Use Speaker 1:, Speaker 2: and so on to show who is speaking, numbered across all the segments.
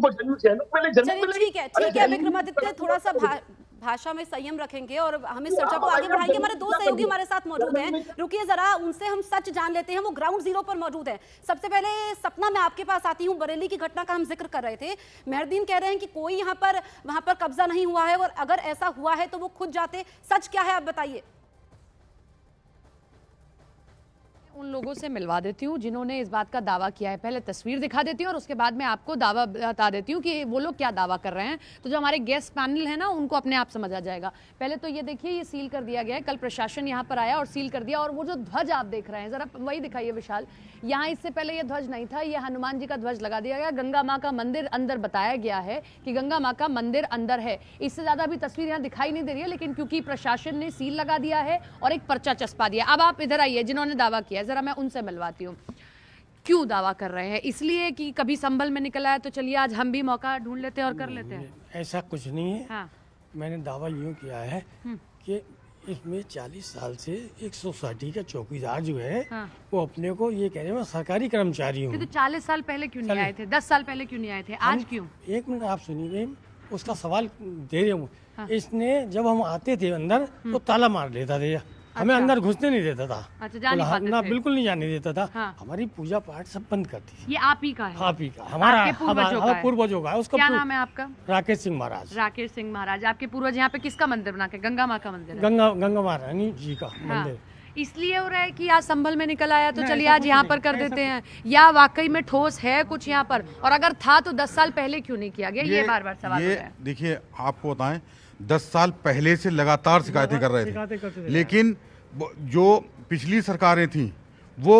Speaker 1: तुमको जन्म पहले जन्म
Speaker 2: चलिए
Speaker 1: मिलेगी।
Speaker 2: ठीक है विक्रमादित्य, थोड़ा सा भाषा में संयम रखेंगे और हम इस चर्चा को आगे बढ़ाएंगे। हमारे दो सहयोगी हमारे साथ मौजूद हैं, रुकिए जरा उनसे हम सच जान लेते हैं। वो ग्राउंड जीरो पर मौजूद है। सबसे पहले सपना, मैं आपके पास आती हूँ। बरेली की घटना का हम जिक्र कर रहे थे। मेहरदीन कह रहे हैं कि कोई यहाँ पर वहां पर कब्जा नहीं हुआ है, और अगर ऐसा हुआ है तो वो खुद जाते। सच क्या है आप बताइए।
Speaker 3: उन लोगों से मिलवा देती हूँ जिन्होंने इस बात का दावा किया है। पहले तस्वीर दिखा देती हूँ और उसके बाद मैं आपको दावा बता देती हूँ कि वो लोग क्या दावा कर रहे हैं। तो जो हमारे गेस्ट पैनल है ना, उनको अपने आप समझ आ जाएगा। पहले तो ये देखिए, ये सील कर दिया गया है। कल प्रशासन यहाँ पर आया और सील कर दिया। और वो जो ध्वज आप देख रहे हैं, जरा वही दिखाइए विशाल। यहाँ इससे पहले ये ध्वज नहीं था, ये हनुमान जी का ध्वज लगा दिया गया। गंगा माँ का मंदिर अंदर बताया गया है कि गंगा माँ का मंदिर अंदर है। इससे ज्यादा अभी तस्वीर यहाँ दिखाई नहीं दे रही है, लेकिन क्योंकि प्रशासन ने सील लगा दिया है और एक पर्चा चस्पा दिया। अब आप इधर आइए, जिन्होंने दावा किया, जरा मैं उनसे मिलवाती हूँ। क्यों दावा कर रहे हैं? इसलिए कि कभी संभल में निकला है, तो चलिए आज हम भी मौका ढूंढ लेते हैं और कर लेते हैं।
Speaker 4: ऐसा कुछ नहीं है।
Speaker 3: हाँ।
Speaker 4: मैंने दावा यूँ किया है कि इसमें 40 साल से एक सोसाइटी का चौकीदार जो है,
Speaker 3: हाँ।
Speaker 4: वो अपने को ये कह रहे हैं मैं सरकारी कर्मचारी हूँ।
Speaker 3: तो 40 साल पहले क्यों नहीं आए थे? 10 साल पहले क्यों नहीं आए थे? आज क्यों?
Speaker 4: एक मिनट आप सुनिए, उसका सवाल दे रहे हूँ।
Speaker 3: हाँ।
Speaker 4: इसने जब हम आते थे अंदर तो ताला मार लेता था, हमें अंदर घुसने नहीं देता था।
Speaker 3: अच्छा, जा नहीं पाते
Speaker 4: ना
Speaker 3: थे।
Speaker 4: बिल्कुल नहीं जाने देता था।
Speaker 3: हाँ।
Speaker 4: हमारी पूजा पाठ सब बंद करती थी।
Speaker 3: ये आप ही का है?
Speaker 4: आप ही का, हमारा
Speaker 3: आपके पूर्वजों का है?
Speaker 4: पूर्वजों का है। उसका
Speaker 3: क्या नाम है आपका?
Speaker 4: राकेश सिंह महाराज।
Speaker 3: राकेश सिंह महाराज। आपके पूर्वज यहाँ पे किसका मंदिर बना के? गंगा माँ का मंदिर है?
Speaker 4: गंगा महारानी जी का
Speaker 3: हाँ।
Speaker 4: मंदिर।
Speaker 3: इसलिए हो रहा है कि आज संभल में निकल आया, तो चलिए आज यहाँ पर कर देते हैं। या वाकई में ठोस है कुछ यहाँ पर? और अगर था तो 10 साल पहले क्यों नहीं किया गया? ये बार बार सवाल हो रहा है।
Speaker 5: देखिए, आपको बताएं, 10 साल पहले से लगातार शिकायतें कर रहे थे, लेकिन जो पिछली सरकारें थी वो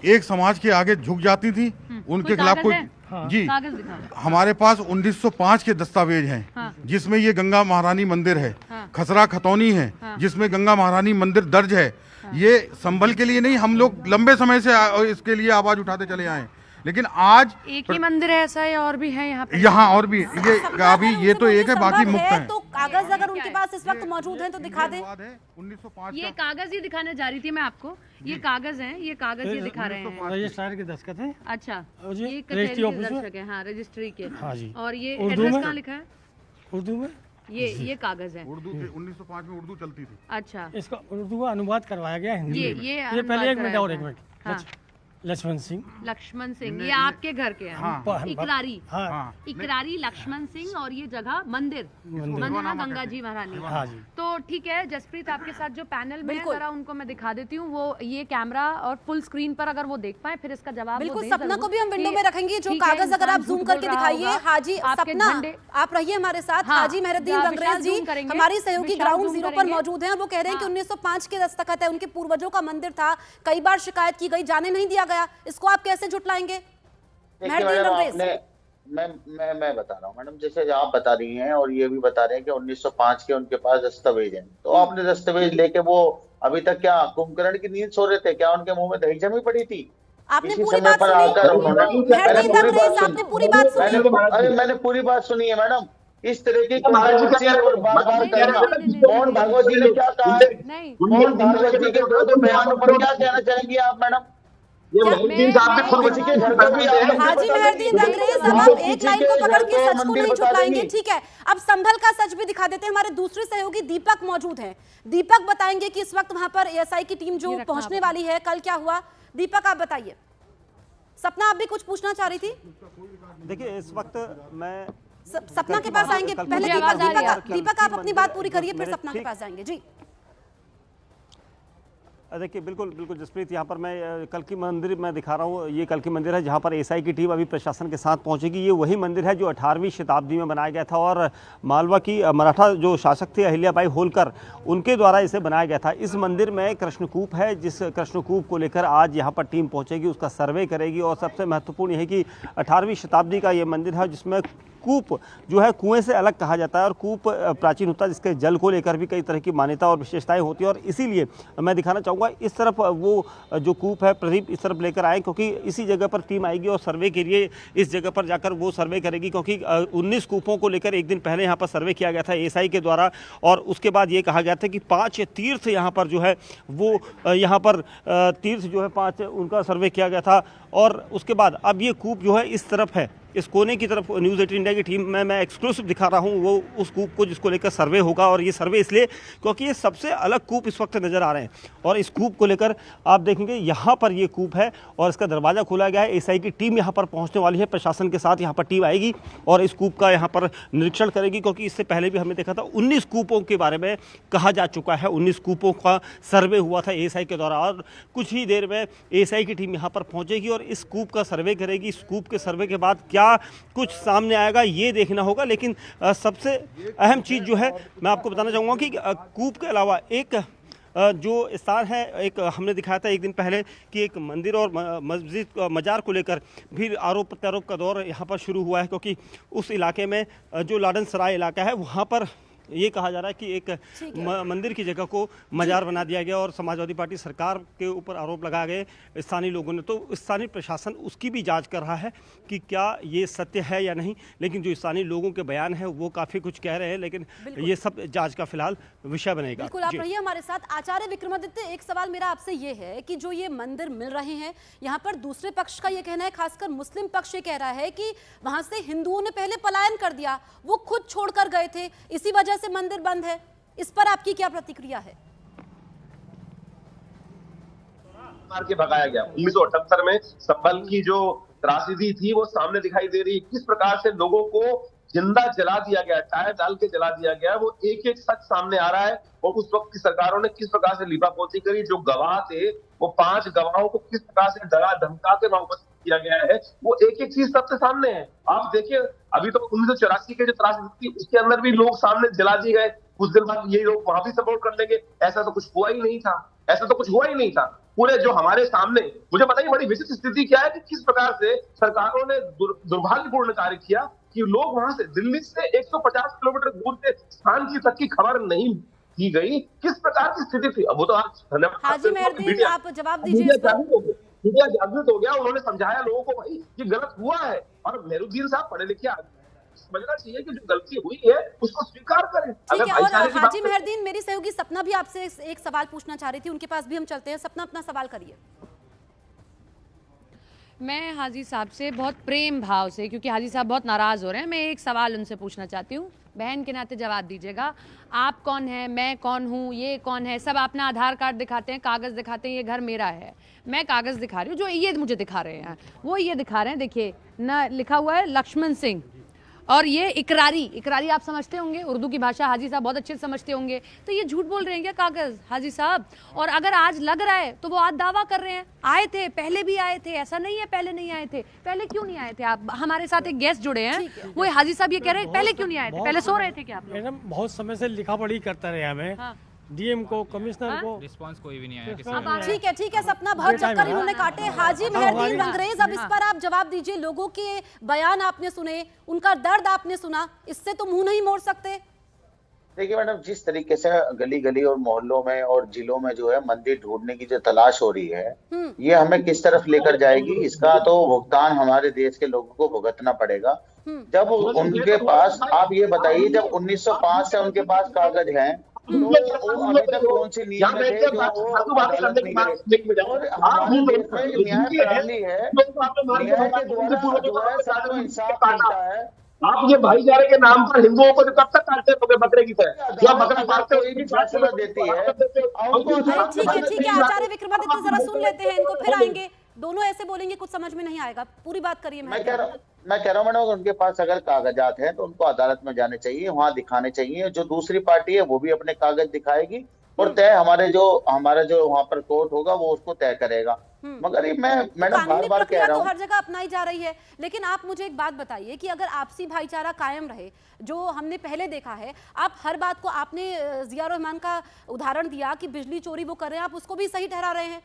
Speaker 5: एक समाज के आगे झुक जाती थी। उनके खिलाफ कोई जी,
Speaker 3: कागज दिखाओ।
Speaker 5: हमारे पास 1905 के दस्तावेज हैं।
Speaker 3: हाँ।
Speaker 5: जिसमें ये गंगा महारानी मंदिर है।
Speaker 3: हाँ।
Speaker 5: खसरा खतौनी है।
Speaker 3: हाँ।
Speaker 5: जिसमें गंगा महारानी मंदिर दर्ज है। ये संभल के लिए नहीं, हम लोग लंबे समय से इसके लिए आवाज उठाते चले आए, लेकिन आज
Speaker 3: एक ही मंदिर है ऐसा है? और भी है यहाँ पे?
Speaker 5: यहाँ और भी, ये अभी ये तो एक है, बाकी मुक्त है।
Speaker 2: तो कागज अगर उनके पास इस वक्त मौजूद हैं तो दिखा दें।
Speaker 5: 1905
Speaker 3: ये कागज ही दिखाने जा रही थी मैं आपको। ये कागज हैं, ये कागज ये दिखा रहे हैं।
Speaker 4: रजिस्ट्रार के दस्तखत हैं।
Speaker 3: अच्छा,
Speaker 4: और जी,
Speaker 3: ये कचहरी
Speaker 4: रजिस्ट्री
Speaker 3: के
Speaker 4: ऑफिस में?
Speaker 3: दर्शक है। हाँ, रजिस्ट्री के।
Speaker 4: हाँ जी।
Speaker 3: और ये
Speaker 4: उर्दू
Speaker 3: एड्रेस
Speaker 4: में?
Speaker 3: कहाँ लिखा है?
Speaker 4: उर्दू में
Speaker 3: ये कागज है।
Speaker 5: उर्दू 1905 में उर्दू चलती थी।
Speaker 3: अच्छा,
Speaker 4: इसका उर्दू का अनुवाद करवाया गया हिंदी में।
Speaker 3: ये
Speaker 4: ये पहले एक मिनट और एक मिनट।
Speaker 3: हाँ।
Speaker 4: लक्ष्मण सिंह।
Speaker 3: लक्ष्मण सिंह, ये आपके घर के हैं?
Speaker 5: हाँ।
Speaker 3: इकरारी।
Speaker 4: हाँ।
Speaker 3: इकरारी लक्ष्मण सिंह। और ये जगह मंदिर मंदिर गंगा जी महारानी।
Speaker 4: हाँ जी।
Speaker 3: तो ठीक है जसप्रीत, आपके साथ जो पैनल में है,
Speaker 2: बिल्कुल।
Speaker 3: जरा उनको मैं दिखा देती हूँ। वो ये कैमरा और फुल स्क्रीन पर अगर वो देख पाए, फिर इसका जवाब
Speaker 2: बिल्कुल।
Speaker 3: वो दें
Speaker 2: सपना
Speaker 3: जरूर
Speaker 2: को भी हम विंडो
Speaker 3: कि
Speaker 2: में रखेंगे। जो
Speaker 3: ठीक है,
Speaker 2: कागज अगर आप
Speaker 3: इंसान
Speaker 2: जूम
Speaker 3: झूठ
Speaker 2: करके
Speaker 3: बोल रहा
Speaker 2: दिखाइए।
Speaker 3: होगा।
Speaker 2: हाजी
Speaker 3: आपके
Speaker 2: सपना,
Speaker 3: झंडे-
Speaker 2: आप रहिए हमारे साथ।
Speaker 3: हाँ,
Speaker 2: हाजी मेहरुद्दीन
Speaker 3: विशाल
Speaker 2: रंगरेज जी
Speaker 3: जूम करेंगे।
Speaker 2: हमारी सहयोगी
Speaker 3: विशाल
Speaker 2: ग्राउंड
Speaker 3: जूम
Speaker 2: जीरो पर
Speaker 3: करेंगे।
Speaker 2: मौजूद हैं। वो कह रहे हैं कि
Speaker 3: हाँ।
Speaker 2: 1905 के दस्तखत है, उनके पूर्वजों का मंदिर था, कई बार शिकायत की गई, जाने नहीं दिया गया। इसको आप कैसे झुटलाएंगे?
Speaker 1: देखिए मैडम, आपने मैं बता रहा हूँ मैडम, जैसे आप बता रही हैं और ये भी बता रहे हैं कि 1905 के उनके पास दस्तावेज हैं, तो आपने दस्तावेज लेके वो अभी तक क्या कुंभकर्ण की नींद सो रहे थे क्या? उनके मुंह में दही जमी पड़ी थी?
Speaker 2: आपने
Speaker 1: इसी
Speaker 2: पूरी
Speaker 1: समय
Speaker 2: बात
Speaker 1: पर
Speaker 2: सुनी?
Speaker 1: आकर उन्होंने
Speaker 2: मेहरुद्दीन रंगरेज, आपने पूरी बात सुनी?
Speaker 1: अरे मैंने पूरी बात सुनी है मैडम। इस तरह की बार-बार करना। मोहन भागवत जी ने क्या कहा है?
Speaker 3: नहीं,
Speaker 1: मोहन भागवत जी के दो बयानों पर क्या कहना चाहेंगी आप मैडम?
Speaker 3: मेहरुद्दीन साहब ने खुद
Speaker 1: किसी के घर पर भी आप
Speaker 2: हाजी मेहरुद्दीन रंगरेज, अब आप एक लाइन को पकड़ के सच को नहीं छुपाएंगे, ठीक है? अब संभल का सच भी दिखा देते हैं। हमारे दूसरे सहयोगी दीपक मौजूद हैं। दीपक बताएंगे कि इस वक्त वहां पर एएसआई की टीम जो पहुंचने वाली है, कल क्या हुआ। दीपक आप बताइए। सपना, आप भी कुछ पूछना चाह रही थी?
Speaker 6: देखिए, इस वक्त मैं
Speaker 2: सपना के पास आएंगे पहले। दीपक आप अपनी बात पूरी करिए, फिर सपना के पास जाएंगे। जी
Speaker 6: देखिए, बिल्कुल जसप्रीत, यहाँ पर मैं कल की मंदिर मैं दिखा रहा हूँ। ये कल की मंदिर है जहाँ पर एसआई की टीम अभी प्रशासन के साथ पहुँचेगी। ये वही मंदिर है जो 18वीं शताब्दी में बनाया गया था और मालवा की मराठा जो शासक थे अहिल्याबाई होलकर, उनके द्वारा इसे बनाया गया था। इस मंदिर में कृष्णकूप है, जिस कृष्णकूप को लेकर आज यहाँ पर टीम पहुँचेगी, उसका सर्वे करेगी। और सबसे महत्वपूर्ण यह है कि 18वीं शताब्दी का ये मंदिर है जिसमें कूप जो है कुएं से अलग कहा जाता है और कूप प्राचीन होता है, जिसके जल को लेकर भी कई तरह की मान्यता और विशेषताएं होती है। और इसीलिए मैं दिखाना चाहूँगा इस तरफ वो जो कूप है, प्रदीप इस तरफ लेकर आए, क्योंकि इसी जगह पर टीम आएगी और सर्वे के लिए इस जगह पर जाकर वो सर्वे करेगी। क्योंकि 19 कूपों को लेकर एक दिन पहले यहाँ पर सर्वे किया गया था एएसआई के द्वारा। और उसके बाद ये कहा गया था कि 5 तीर्थ यहाँ पर जो है वो यहाँ पर तीर्थ जो है 5 उनका सर्वे किया गया था। और उसके बाद अब ये कूप जो है इस तरफ है, इस कोने की तरफ न्यूज़ 18 इंडिया की टीम में मैं एक्सक्लूसिव दिखा रहा हूँ वो उस कूप को जिसको लेकर सर्वे होगा। और ये सर्वे इसलिए क्योंकि ये सबसे अलग कूप इस वक्त नज़र आ रहे हैं और इस कूप को लेकर आप देखेंगे यहाँ पर ये कूप है और इसका दरवाज़ा खोला गया है। एएसआई की टीम यहाँ पर पहुँचने वाली है, प्रशासन के साथ यहाँ पर टीम आएगी और इस कूप का यहाँ पर निरीक्षण करेगी, क्योंकि इससे पहले भी हमने देखा था 19 कूपों के बारे में कहा जा चुका है। 19 कूपों का सर्वे हुआ था एएसआई के द्वारा और कुछ ही देर में एएसआई की टीम यहाँ पर पहुँचेगी और इस कूप का सर्वे करेगी। इस कूप के सर्वे के बाद क्या कुछ सामने आएगा ये देखना होगा। लेकिन सबसे अहम चीज़ जो है मैं आपको बताना चाहूँगा कि कूप के अलावा एक जो स्थान है, एक हमने दिखाया था एक दिन पहले कि एक मंदिर और मस्जिद मजार को लेकर भी आरोप प्रत्यारोप का दौर यहाँ पर शुरू हुआ है, क्योंकि उस इलाके में जो लाडन सराय इलाका है वहाँ पर ये कहा जा रहा है कि एक मंदिर की जगह को मजार बना दिया गया और समाजवादी पार्टी सरकार के ऊपर आरोप लगाए गए स्थानीय लोगों ने। तो स्थानीय प्रशासन उसकी भी जांच कर रहा है कि क्या ये सत्य है या नहीं, लेकिन जो स्थानीय लोगों के बयान है वो काफ़ी कुछ कह रहे हैं, लेकिन ये सब जांच का फिलहाल विषय बनेगा।
Speaker 2: बिल्कुल, आप रहिए हमारे साथ। आचार्य विक्रमादित्य, एक सवाल मेरा आपसे ये है कि जो ये मंदिर मिल रहे हैं यहाँ पर दूसरे पक्ष का ये कहना है, खासकर मुस्लिम पक्ष ये कह रहा है कि वहां से हिंदुओं ने पहले पलायन कर दिया, वो खुद छोड़कर गए थे, इसी वजह से मंदिर बंद है। इस पर आपकी क्या प्रतिक्रिया है?
Speaker 7: मार के भगाया गया 1978 में संभल की जो त्रासदी थी वो सामने दिखाई दे रही। किस प्रकार से लोगों को जिंदा जला दिया गया, टायर डाल के जला दिया गया, वो एक एक सच सामने आ रहा है। और उस वक्त की सरकारों ने किस प्रकार से लीपापोती करी, जो गवाह थे वो 5 गवाहों को किस प्रकार से डरा धमका के वहां उपस्थित किया गया है, वो एक एक चीज सबसे सामने है। आप देखिए अभी तो 1984 के जो त्रासदी थी उसके अंदर भी लोग सामने जला दिए गए, कुछ दिन बाद ये लोग वहां भी सपोर्ट कर लेंगे, ऐसा तो कुछ हुआ ही नहीं था, ऐसा तो कुछ हुआ ही नहीं था। पूरे जो हमारे सामने, मुझे बताइए बड़ी विचित्र स्थिति क्या है कि किस प्रकार से सरकारों ने दुर्भाग्यपूर्ण कार्य किया कि लोग वहां से दिल्ली से 150 किलोमीटर दूर के स्थान की तक की खबर नहीं की गई। किस प्रकार की स्थिति थी, अब वो तो
Speaker 2: हाजी मेहरदीन, आप जवाब दीजिए।
Speaker 7: मीडिया जागृत हो गया, उन्होंने समझाया लोगों को भाई ये गलत हुआ है। और मेहरुद्दीन साहब पढ़े लिखे समझना चाहिए कि जो गलती हुई है उसको स्वीकार करें।
Speaker 2: ठीक है, और हाजी मेहरदीन, मेरी सहयोगी सपना भी आपसे एक सवाल पूछना चाह रही थी, उनके पास भी हम चलते हैं। सपना, अपना सवाल करिए।
Speaker 3: मैं हाजी साहब से बहुत प्रेम भाव से, क्योंकि हाजी साहब बहुत नाराज़ हो रहे हैं, मैं एक सवाल उनसे पूछना चाहती हूँ, बहन के नाते जवाब दीजिएगा। आप कौन हैं, मैं कौन हूँ, ये कौन है, सब अपना आधार कार्ड दिखाते हैं, कागज़ दिखाते हैं, ये घर मेरा है। मैं कागज़ दिखा रही हूँ, जो ये मुझे दिखा रहे हैं वो ये दिखा रहे हैं, देखिए ना लिखा हुआ है लक्ष्मण सिंह, और ये इकरारी आप समझते होंगे, उर्दू की भाषा हाजी साहब बहुत अच्छे से समझते होंगे। तो ये झूठ बोल रहे हैं क्या कागज़ हाजी साहब? और अगर आज लग रहा है तो वो आज दावा कर रहे हैं आए थे, पहले भी आए थे, ऐसा नहीं है पहले नहीं आए थे। पहले क्यों नहीं आए थे? आप हमारे साथ एक गेस्ट जुड़े हैं, वो हाजी साहब ये कह रहे हैं पहले क्यों नहीं आए थे, पहले सो रहे थे क्या आप?
Speaker 4: मैडम बहुत समय से लिखा पढ़ी करता रहे हमें,
Speaker 3: हाँ।
Speaker 4: डीएम को, कमिश्नर को,
Speaker 8: रिस्पांस कोई भी नहीं आया किसी
Speaker 2: ठीक है सपना, बहुत चक्कर इन्होंने काटे। हाजी मेहरदीन अंग्रेज, अब इस पर आप जवाब दीजिए। लोगों के बयान आपने सुने, उनका दर्द आपने सुना, इससे तो मुंह नहीं मोड़ सकते।
Speaker 1: देखिए मैडम, जिस तरीके से गली गली और मोहल्लों में और जिलों में जो है मंदिर ढूंढने की जो तलाश हो रही है, ये हमें किस तरफ लेकर जाएगी, इसका तो भुगतान हमारे देश के लोगों को भुगतना पड़ेगा। जब उनके पास, आप ये बताइए, जब 1905 से उनके पास कागज हैं, तो वो अभी तक कौन सी नीति में थे जो वो गलत नहीं करे। और हमारे देश में जो न्याय प्रणाली है, न्याय के द्वारा जो है सबको इंसाफ मिलता है।
Speaker 7: आप ये भाईचारे के नाम पर हिंदुओं को जो कब तक काटते हैं बकरे की तरह, जो बकरा काटते
Speaker 1: कोई भी फैसला देती है।
Speaker 2: ठीक है, आचार्य विक्रमादित्य जरा सुन लेते हैं इनको, फिर आएंगे। दोनों ऐसे बोलेंगे कुछ समझ में नहीं आएगा, पूरी बात करिए।
Speaker 1: मैं कह रहा हूँ मैडम, उनके पास अगर कागजात हैं तो उनको अदालत में जाने चाहिए, वहां दिखाने चाहिए। जो दूसरी पार्टी है वो भी अपने कागज दिखाएगी और तय हमारा जो वहां पर कोर्ट होगा वो उसको तय करेगा। मगर ये मैं मैडम बार-बार कह रहा हूँ,
Speaker 2: हर जगह अपनाई जा रही है। लेकिन आप मुझे एक बात बताइए कि अगर आपसी भाईचारा कायम रहे, जो हमने पहले देखा है, आप हर बात को, आपने जिया रहमान का उदाहरण दिया कि बिजली चोरी वो कर रहे हैं, आप उसको भी सही ठहरा रहे हैं।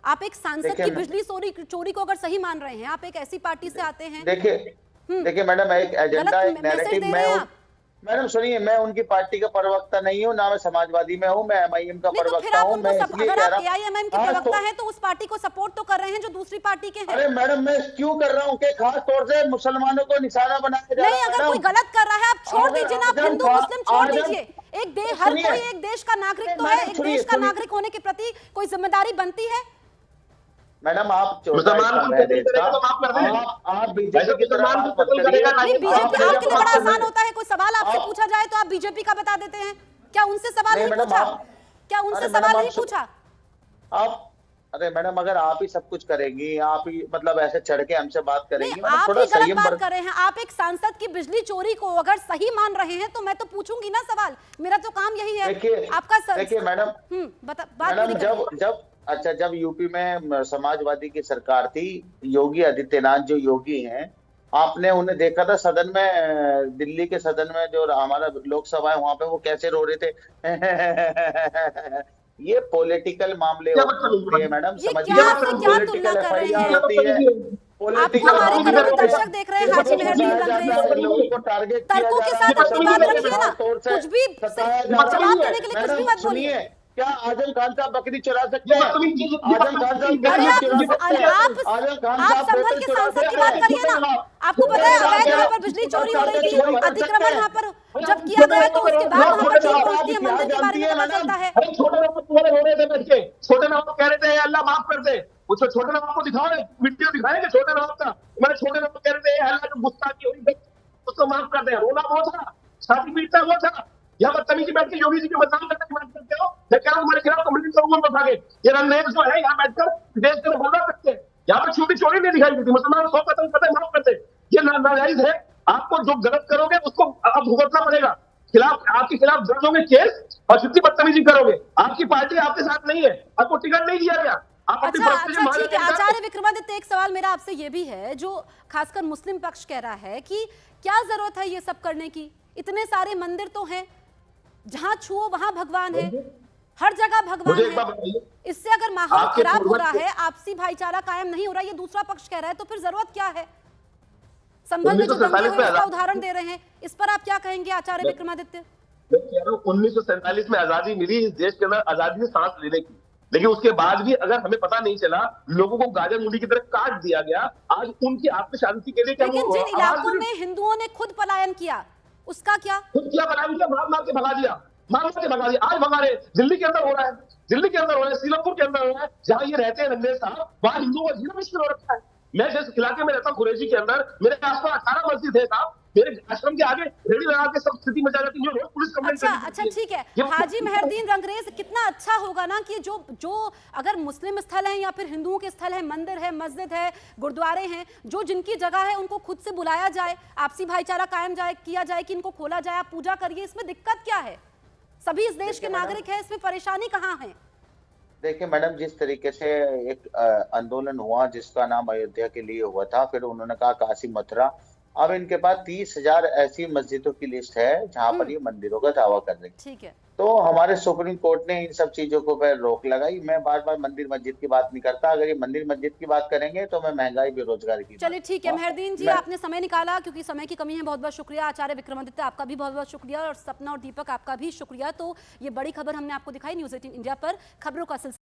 Speaker 2: आप एक सांसद की बिजली चोरी को अगर सही मान रहे हैं, आप एक ऐसी पार्टी से आते हैं।
Speaker 1: देखिए मैडम, एक एजेंडा, एक नैरेटिव में, मैडम सुनिए, मैं उनकी पार्टी का प्रवक्ता नहीं हूँ, ना मैं समाजवादी में हूँ, मैं एमआईएम का प्रवक्ता हूँ। मैं इसलिए कह रहा हूँ,
Speaker 2: एआईएमआईएम के प्रवक्ता हैं तो उस पार्टी को सपोर्ट तो कर रहे हैं जो दूसरी पार्टी के हैं।
Speaker 1: अरे मैडम, मैं क्यों कर रहा हूँ कि खास तौर से मुसलमानों को निशाना बनाया जा रहा है।
Speaker 2: नहीं, अगर कोई गलत कर रहा है आप छोड़ दीजिए ना, आप हिंदू मुस्लिम छोड़ दीजिए। हर कोई एक देश का नागरिक तो है, एक देश का नागरिक होने के प्रति कोई जिम्मेदारी बनती है।
Speaker 1: मैडम आप
Speaker 7: मुसलमान को कत्ल करेगा तो माफ कर दें।
Speaker 1: आप
Speaker 7: वैसे
Speaker 1: बीजेपी की तरफ
Speaker 7: मुसलमान को
Speaker 1: बात मत
Speaker 7: कत्ल
Speaker 1: करिए।
Speaker 7: करेगा
Speaker 2: नहीं, बीजेपी आपके लिए बड़ा
Speaker 7: आप-
Speaker 2: आसान होता है, कोई सवाल आपसे पूछा जाए तो आप बीजेपी का बता देते हैं। क्या उनसे सवाल
Speaker 1: नहीं
Speaker 2: नहीं
Speaker 1: मैडम,
Speaker 2: पूछा?
Speaker 1: आप-
Speaker 2: क्या उनसे
Speaker 1: अरे
Speaker 2: सवाल
Speaker 1: मैडम,
Speaker 2: नहीं
Speaker 1: आप
Speaker 2: पूछा?
Speaker 1: आप अरे मैडम, अगर आप ही सब कुछ करेंगी, आप ही मतलब ऐसे चढ़ के हमसे बात करेंगी,
Speaker 2: नहीं,
Speaker 1: मैडम
Speaker 2: आप
Speaker 1: थोड़ा
Speaker 2: ही गलत
Speaker 1: संयम
Speaker 2: बात
Speaker 1: बरत।
Speaker 2: कर रहे हैं। आप एक सांसद की बिजली चोरी को अगर सही मान रहे हैं तो मैं तो पूछूंगी ना सवाल, मेरा तो काम यही है।
Speaker 1: देखिए
Speaker 2: आपका
Speaker 1: देखिए मैडम,
Speaker 2: बात
Speaker 1: मैडम
Speaker 2: पूरी करिए।
Speaker 1: जब यूपी में समाजवादी की सरकार थी, योगी आदित्यनाथ जो योगी हैं, आपने उन्हें देखा था सदन में, दिल्ली के सदन में जो हमारा लोकसभा है वहां पे वो कैसे रो रहे थे। ये पॉलिटिकल मामले होते हैं मैडम,
Speaker 2: ये
Speaker 1: समझिए।
Speaker 2: क्या आपसे क्या तुलना कर रहे हैं?
Speaker 1: होती है
Speaker 2: आपको हमारे घरों में दर्शक देख रहे हैं, हाजी मेहरदीन रंगरेज।
Speaker 1: लोगों को टारगेट किया
Speaker 2: तर्कों
Speaker 1: जा
Speaker 2: के
Speaker 1: रहा है,
Speaker 2: साथ अपनी बात रखिए ना,
Speaker 1: तौर से
Speaker 2: कुछ भी
Speaker 1: सताया जा रहा है।
Speaker 2: जवाब देने के लिए कुछ भी
Speaker 1: मैडम,
Speaker 2: मत बोलिए।
Speaker 1: सुनिए, क्या आजम खान साहब बकरी चुरा सकते हैं? आजम खान साहब
Speaker 2: अरे
Speaker 1: बकरी
Speaker 2: आप
Speaker 1: चुरा सकते हैं? आजम खान
Speaker 2: आप
Speaker 1: साहब
Speaker 2: संभल
Speaker 1: बोतल
Speaker 2: के
Speaker 1: चुरा
Speaker 2: सांसद की
Speaker 1: सकते
Speaker 2: बात
Speaker 1: हैं?
Speaker 2: करिए ना। आपको पता है अवैध यहाँ पर बिजली चोरी हो रही थी, अतिक्रमण यहाँ पर जब किया गया तो उसके बाद वहाँ पर टीम पहुंचती है, मंदिर के बारे में पता चलता है।
Speaker 7: अरे छोटे नवाब तुम्हारे रो रहे थे बैठ के, छोटे नवाब कह रहे थे अल्लाह माफ कर दे। उसको छोटे नवाब को दिखाओ, वीडियो दिखाएंगे छोटे नवाब का। मैंने छोटे नवाब कह रहे थे अल्लाह जो गुस्ताखी हुई है उसको माफ कर दे। रोना वो था, छाती पीटना वो था। यहाँ पर तमीज़ बैठ के योगी जी के बदनाम करने की बात करते हो। मैं क्या हमारे खिलाफ कम्युनिस्ट लोगों को उठा के ये रंगरेज जो है यहाँ बैठकर देश के बोल सकते हैं। यहाँ पर छोटी चोरी नहीं दिखाई देती, मुसलमान 100 कत्ल करते माफ करते। ये नाजायज है। आपको जो गलत करोगे उसको अब भुगतना पड़ेगा। खिलाफ आपके खिलाफ दर्ज होंगे केस और जितनी बदतमीजी करोगे। आपकी पार्टी आपके साथ नहीं है, आपको टिकट नहीं दिया गया। आप अपनी
Speaker 2: अच्छा
Speaker 7: परिस्थिति
Speaker 2: अच्छा ठीक है।
Speaker 7: मान
Speaker 2: आचार्य विक्रमादित्य, एक सवाल मेरा आपसे ये भी है, जो खासकर मुस्लिम पक्ष कह रहा है कि क्या जरूरत है ये सब करने की? इतने सारे मंदिर तो हैं, जहां छुओ वहां भगवान है, हर जगह भगवान
Speaker 7: मुझे एक बात
Speaker 2: है।
Speaker 7: बताइए,
Speaker 2: इससे अगर माहौल
Speaker 7: आपके
Speaker 2: खराब हो
Speaker 7: पूर्वज
Speaker 2: रहा
Speaker 7: के-
Speaker 2: है, आपसी भाईचारा कायम नहीं हो रहा, ये दूसरा पक्ष कह रहा है, तो फिर जरूरत क्या है? संभल में जो दंगे
Speaker 7: 1947
Speaker 2: हुए
Speaker 7: में
Speaker 2: उसका उदाहरण दे रहे हैं, इस पर आप क्या कहेंगे आचार्य विक्रमादित्य?
Speaker 7: मैं कह रहा हूँ 1947 में आजादी मिली इस देश के अंदर आजादी से सांस लेने की, लेकिन उसके बाद भी अगर हमें पता नहीं चला, लोगों को गाजर मूली की तरह काट दिया गया। आज उनकी आत्म शांति के लिए क्या
Speaker 2: लेकिन
Speaker 7: वो
Speaker 2: जिन इलाकों में हिंदुओं ने खुद पलायन किया, उसका क्या?
Speaker 7: खुद किया बना दिया, मार के भगा दिया, मार के भगा दिया। आज भगा रहे, दिल्ली के अंदर हो रहा है, दिल्ली के अंदर हो रहा है, सीलमपुर के अंदर हो रहा है, जहां ये रहते हैं रंगरेज साहब, वहां हिंदुओं का जीना मुश्किल हो रखा है। मैं जिस इलाके में रहता हूँ कुरैशी के अंदर, मेरे आसपास 18 मस्जिद है साहब, मेरे आश्रम के आगे रेडी लगा के सब स्थिति मचा जाती है, रोज पुलिस कंप्लेंट
Speaker 2: अच्छा ठीक है। हाजी मेहरदीन रंगरेज, कितना अच्छा होगा ना कि जो अगर मुस्लिम स्थल है या फिर हिंदुओं के स्थल है, मंदिर है, मस्जिद है, गुरुद्वारे हैं, जो जिनकी जगह है उनको खुद से बुलाया जाए, आपसी भाईचारा कायम किया जाए कि इनको खोला जाए, आप पूजा करिए। इसमें दिक्कत क्या है? सभी इस देश के नागरिक हैं, इसमें परेशानी कहाँ है?
Speaker 1: देखिए मैडम, जिस तरीके से एक आंदोलन हुआ जिसका नाम अयोध्या के लिए हुआ था, फिर उन्होंने कहा काशी मथुरा, अब इनके पास 30,000 ऐसी मस्जिदों की लिस्ट है जहां पर ये मंदिरों का दावा कर रहे हैं।
Speaker 2: ठीक है।
Speaker 1: तो हमारे सुप्रीम कोर्ट ने इन सब चीजों को पर रोक लगाई। मैं बार बार मंदिर मस्जिद की बात नहीं करता, अगर ये मंदिर मस्जिद की बात करेंगे तो मैं महंगाई बेरोजगारी की
Speaker 2: चलिए ठीक है। मेहरदीन जी,
Speaker 1: मैं-
Speaker 2: आपने समय निकाला, क्योंकि समय की कमी है, बहुत बहुत शुक्रिया। आचार्य विक्रमादित्य, आपका भी बहुत बहुत शुक्रिया, और सपना और दीपक, आपका भी शुक्रिया। तो ये बड़ी खबर हमने आपको दिखाई न्यूज़ 18 इंडिया पर। खबरों का सिलसिला